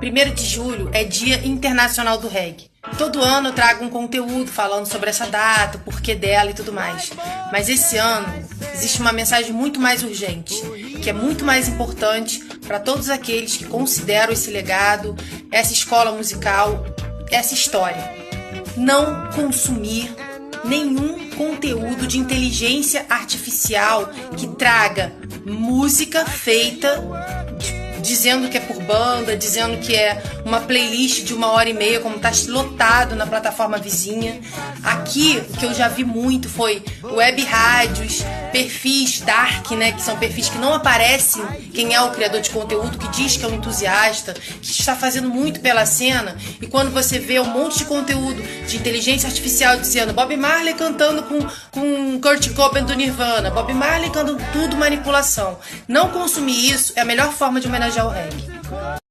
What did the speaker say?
1º de julho é Dia Internacional do Reggae. Todo ano eu trago um conteúdo falando sobre essa data, o porquê dela e tudo mais. Mas esse ano existe uma mensagem muito mais urgente, que é muito mais importante para todos aqueles que consideram esse legado, essa escola musical, essa história. Não consumir nenhum conteúdo de inteligência artificial que traga música feita dizendo que é por banda, dizendo que é uma playlist de 1h30, como tá lotado na plataforma vizinha. Aqui, o que eu já vi muito foi web rádios, perfis dark, né, que são perfis que não aparecem quem é o criador de conteúdo, que diz que é um entusiasta, que está fazendo muito pela cena, e quando você vê um monte de conteúdo de inteligência artificial dizendo Bob Marley cantando com Kurt Cobain do Nirvana, Bob Marley cantando, tudo manipulação. Não consumir isso é a melhor forma de homenagear o reggae.